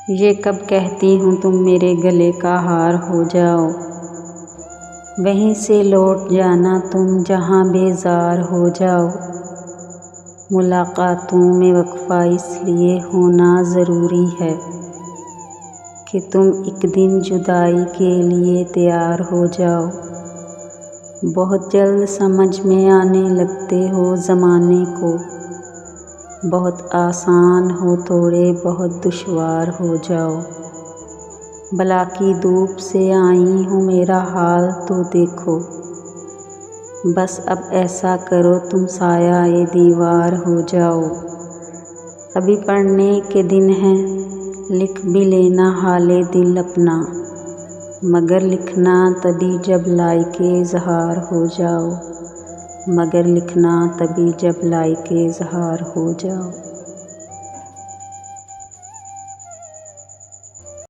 ये कब कहती हूँ तुम मेरे गले का हार हो जाओ। वहीं से लौट जाना तुम जहाँ बेजार हो जाओ। मुलाकातों में वक़्फ़ा इसलिए होना ज़रूरी है कि तुम एक दिन जुदाई के लिए तैयार हो जाओ। बहुत जल्द समझ में आने लगते हो ज़माने को, बहुत आसान हो थोड़े बहुत दुश्वार हो जाओ। भला की धूप से आई हूँ मेरा हाल तो देखो, बस अब ऐसा करो तुम साया ये दीवार हो जाओ। अभी पढ़ने के दिन हैं, लिख भी लेना हाले दिल अपना, मगर लिखना तभी जब लायके इज़हार हो जाओ। मगर लिखना तभी जब लायके इज़हार हो जाओ।